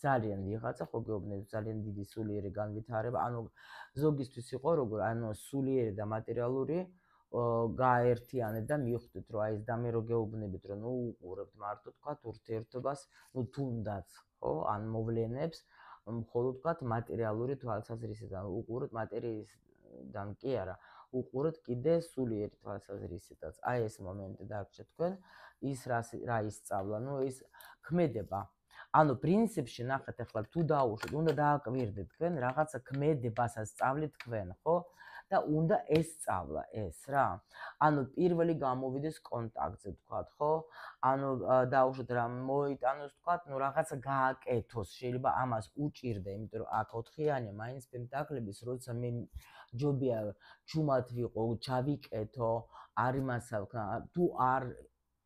ძალიან ვიღაცა ხო გეუბნებით ძალიან დიდი სულიერი განვითარება, ანუ ზოგისთვის იყო როგორ, ანუ სულიერი და მატერიალური გააერთიანეთ და მიხვდეთ რომ აი ეს და მე რო გეუბნებით რომ ნუ უყურებთ მარტო თქვა ურთიერთობას, ნუ თუნდაც, ხო, ან მოვლენებს, მხოლოდ თქვა მატერიალური თვალსაზრისით, უყურებთ მატერიისგან კი არა, უყურებთ კიდე სულიერი თვალსაზრისითაც. აი ეს მომენტი დარჩა თქვენ, ის რა ისწავლა, ნუ ის ქმედება. ანუ პრინციპში ნახეთ ახლა თუ დაუშვით, უნდა დააკვირდეთ თქვენ რაღაცა ქმედებასაც სწავლით თქვენ, ხო? და უნდა ესწავლა ეს რა. ანუ პირველი გამოვიდეს კონტაქტზე თქვათ, ხო? ანუ დაუშვით რა მოიტანოს თქვათ, ნუ რაღაცა გააკეთოს, შეიძლება ამას უჭირდა, იმიტომ რომ აქ 4-იანი მაინც პენტაკლების, როცა მე ჯობია ჩუმად ვიყო, ჩავიკეთო, არ იმასა ვქნა, თუ არ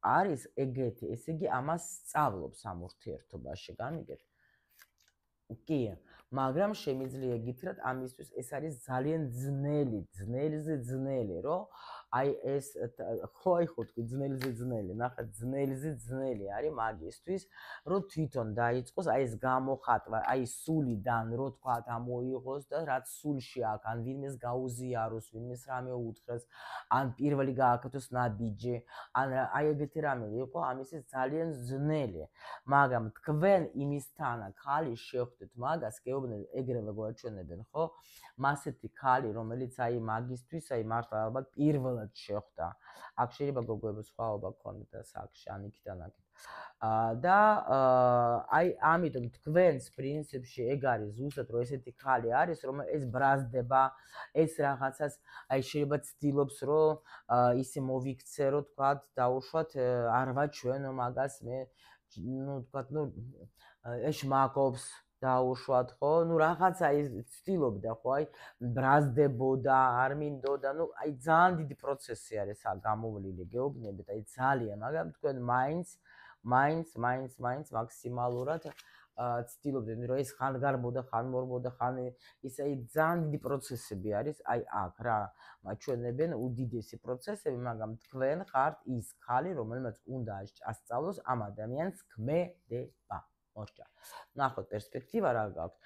არის ეგეთი, ესე იგი ამას სწავლობს ამ ურთიერთობაში, გამიგეთ? კი, მაგრამ შემიძლია გითხრათ, ამისთვის ეს არის ძალიან ძნელი, ძნელზე ძნელი, რომ აი ეს ხო აი ხო თქვი ძნელზე ძნელი, ნახეთ ძნელზე ძნელი არის მაგისთვის, რომ თვითონ დაიწყოს აი ეს გამოხატვა, აი სულიდან რო თქვა ამოიღოს და რაც სულში აქვს, ან ვინმეს გაუზიაროს, ვინმეს რამე უთხრეს, ან პირველი გააკეთოს ნაბიჯი, ან აი ეგეთი რამე იყო, ამისი ძალიან ძნელი. მაგრამ თქვენ იმისთანა ხალი შეხვდეთ მაგას, გეუბნებით ეგრევე გვაჩვენებენ, ხო? მასეთი ხალი, რომელიც აი მაგისთვის, აი მართლა ალბათ პირველად შეხვდა. აქ შეიძლება გოგოების სხვაობა გქონდეთ საკში, ან იქიდან აქ. და აი ამიტომ თქვენს პრინციპში ეგ არის ზუსტად რომ ესეთი ხალი არის, რომ ეს ბრაზდება, ეს რაღაცას აი შეიძლება ცდილობს რომ ისე მოვიქცე რომ თქვათ დაუშვათ არ ვაჩვენო მაგას მე ну, თქვათ, ну, ეშმაკობს დაუშვათ, ხო? ну, რაღაცა ის ცდილობდა, ხო, აი, ბრაზდებოდა, არ მინდოდა, ну, აი, ძალიან დიდი პროცესი არის აქ გამოვლილი, გეუბნებით, აი, ძალიან, მაგრამ თქვენ მაინც მაქსიმალურად ცდილობდნენ, რომ ეს ხან გარბოდა, ხან მორბოდა, ხან ის აი ძალიან დიდი პროცესები არის, აი აქ რა, მაჩვენებენ უდიდესი პროცესები, მაგრამ თქვენ ხართ ის ხალი, რომელმაც უნდა ასწავლოს ამ ადამიანს ქმედება. მორჭა. ნახოთ პერსპექტივა რა გაქვთ.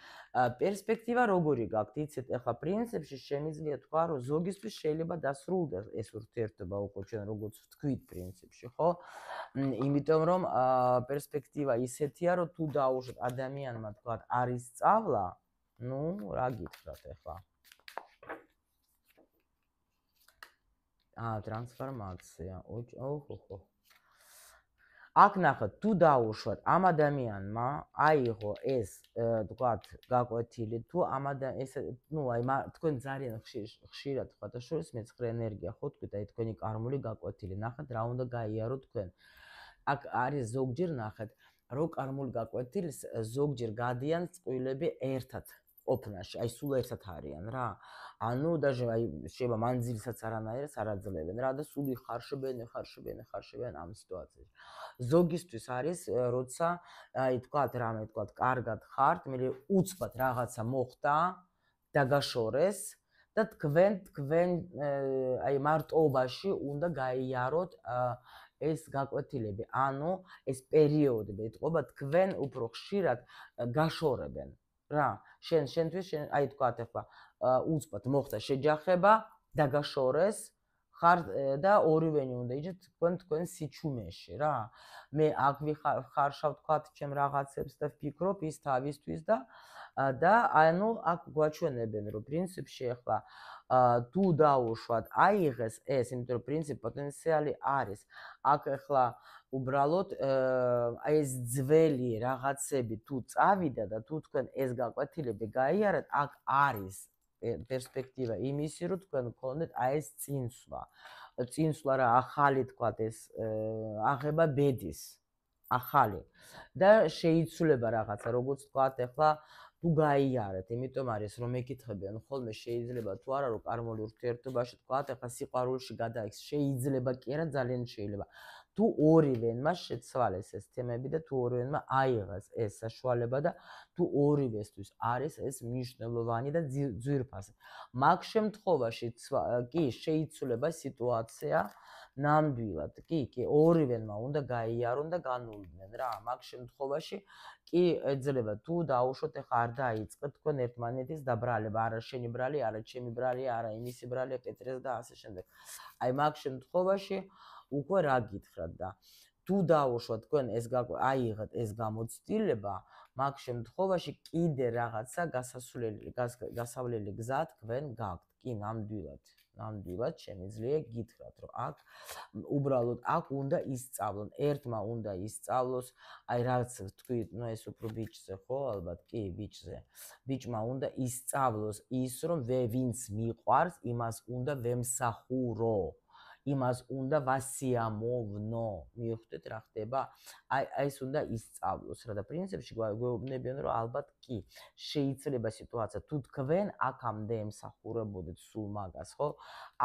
პერსპექტივა როგორი გაქვთ? იცით, ახლა პრინციპში შემიძლია თქვა, რომ ზოგისთვის შეიძლება დასრულდეს ეს ურთიერთობა უკვე ჩვენ როგორც ვთქვით პრინციპში, ხო? იმიტომ რომ პერსპექტივა ისეთია, რომ თუ დაუშვათ ადამიანმა თქვა არის სწავლა, ну, რა გითხრათ ახლა? ტრანსფორმაცია. ოჰო. აქ ნახოთ, თუ დაუშვათ ამ ადამიანმა აიღო ეს, თქვათ, გაკვეთილი, თუ ეს, ну, აი, თქვენ ძალიან ხშირად ხათაშორის მეცხრე ენერგია ხო თქვით, აი თქვენი კარმული გაკვეთილი, ნახეთ რა უნდა გაიაროთ თქვენ. აქ არის ზოგჯერ ნახეთ, რომ კარმული გაკვეთილის ზოგჯერ გადიან წყვილები ერთად ყოფნაში, აი სულ ერთად არიან რა. ანუ даже აი შეიძლება მანძილსაც არანაირად არ აძლევენ რა და სულ ხარშებიან ამ სიტუაციაში. ზოგისთვის არის, როცა აი თქვათ რამე თქვათ, კარგად ხართ, მე უცბად რაღაცა მოხდა, დაგაშორეს და თქვენ აი მარტოობაში უნდა გაიაროთ ეს გაკვეთილები, ანუ ეს პერიოდები, ეთყობა თქვენ უფრო ხშირად გაშორებენ. რა, შენთვის აი თქვათ ახლა უცბად მოხდა შეჯახება, დაგაშორეს ხარ და ორივენი უნდა იჯდეთ თქვენ სიჩუმეში რა. მე აქ ვიხარშავ თქვათ ჩემ რაღაცებს და ვფიქრობ ის თავისთვის და ანუ აქ გვაჩვენებენ რომ პრინციპში ახლა თუ დაუშვათ აიღეს ეს, იმიტომ რომ პრინციპი პოტენციალი არის. აქ ახლა უბრალოდ აი ეს ძველი რაღაცები თუ წავიდა და თუ თქვენ ეს გაკვეთილები გაიარეთ, აქ არის პერსპექტივა იმისი, რომ თქვენ გქონდეთ აი ეს წინსვლა რა, ახალი თქვათ ეს აღება ბედის, ახალი და შეიცვლება რაღაცა, როგორც თქვათ ახლა თუ გაიარეთ, იმიტომ არის რომ მეკითხებიან ხოლმე შეიძლება თუ არა რომ კარმული ურთიერთობაში თქვათ ახლა სიყვარულში გადაიქცეს, შეიძლება კი არა, ძალიან შეიძლება. თუ ორივენმა შეცვალეს ეს თემები და თუ ორივენმა აიღეს ეს საშუალება და თუ ორივესთვის არის ეს მნიშვნელოვანი და ძვირფასი. მაგ შემთხვევაში კი შეიცვლება სიტუაცია ნამდვილად. კი, ორივენმა უნდა გაიარონ და განუვლიდნენ რა. მაგ შემთხვევაში კი ეძლება თუ დაუშვოთ ახლა არ დაიწყეთ თქვენ ერთმანეთის დაბრალება, არა შენი ბრალი, არა ჩემი ბრალი, არა იმისი ბრალი, პეტრეს და ასე შემდეგ. აი მაგ შემთხვევაში უკვე რა გითხრათ და თუ დაუშვათ თქვენ ეს აიღეთ ეს გამოცდილება, მაგ შემთხვევაში კიდე რაღაცა გასავლელი გზა თქვენ გაქვთ. კი, ნამდვილად შემიძლია გითხრათ, რომ აქ უბრალოდ აქ უნდა ისწავლონ, ერთმა უნდა ისწავლოს, აი რაც თქვით, ნუ ეს უფრო ბიჭზე ხო, ალბათ, კი, ბიჭმა უნდა ისწავლოს ის, რომ ვინც მიყვარს, იმას უნდა ვემსახურო. იმას უნდა ვასიამოვნო. მიხვდეთ რა ხდება? აი ეს უნდა ისწავლოს რა და პრინციპში გვეუბნებიან რომ ალბათ კი შეიძლება სიტუაცია თუ თქვენ აქამდე ემსახურებოდეთ სულ მაგას, ხო?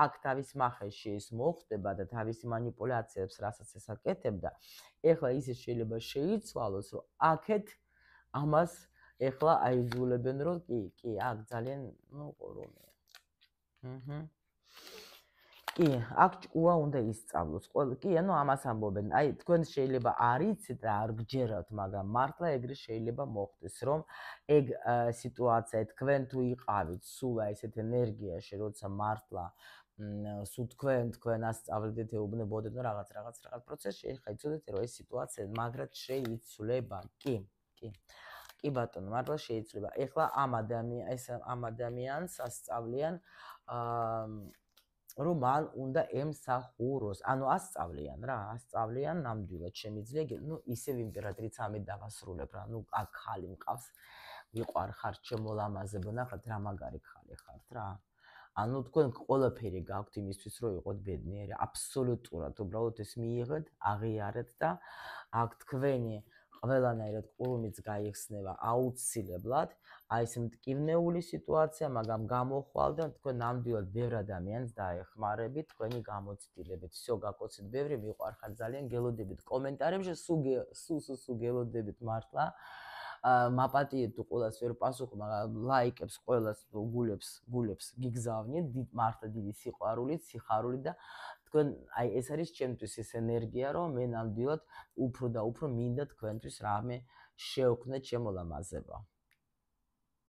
აქ თავის მახეში ეს მოხდება და თავისი მანიპულაციებს რასაც ეს აკეთებდა, ეხლა ისე შეიძლება შეიცვალოს, რომ აქეთ ამას ეხლა აიძულებენ რომ კი, აქ ძალიან ყურუმია. კი, აქ ჭკუა უნდა ისწავლოს. კი, ანუ ამას ამბობენ. აი, თქვენ შეიძლება არ იცით და არ გჯერავთ, მაგრამ მართლა ეგრე შეიძლება მოხდეს, რომ ეგ სიტუაცია თქვენ თუ იყავით სულ აი ესეთ ენერგიაში, როცა მართლა სულ თქვენ ასწავლდით, ეუბნებოდეთ რაღაც პროცესში, ეხლა იცოდეთ, რომ ეს სიტუაცია მაგრად შეიცვლება. კი ბატონო, მართლა შეიცვლება. ეხლა ამ ადამიანს ასწავლიან რომ მან უნდა ემსახუროს. ანუ ასწავლიან ნამდვილად შემიძლია, ისევ იმპერატრიც ამით დავასრულებ რა. აქ ხალი მყავს, ვიყვარ ხარ ჩემოლამაზებო, ნახეთ რა მაგარი ხალი ხართ რა. ანუ თქვენ ყველაფერი გაქვთ იმისთვის, რომ იყოთ ბედნიერი, აბსოლუტურად, უბრალოდ ეს მიიღეთ, აღიარეთ და აქ თქვენი ყველანაირად ყურუმიც გაიხსნება აუცილებლად. აი ეს მტკივნეული სიტუაცია, მაგრამ გამოხვალ და თქვენ ნამდვილად ბევრ ადამიანს დაეხმარებით თქვენი გამოცდილებით. всё, გაკოცეთ ბევრი, მიყვარხარ ძალიან, გელოდებით კომენტარებში, სულ გელოდებით მართლა. მაპატიეთ თუ ყველას ვერ პასუხობ, მაგრამ ლაიკებს ყველას გულებს გიგზავნით, მართლა დიდი სიხარული და თქვენ აი ეს არის ჩემთვის ეს ენერგია, რომ მე ნამდვილად უფრო და უფრო მინდა თქვენთვის რამე შევქმნათ, შემოლამაზება.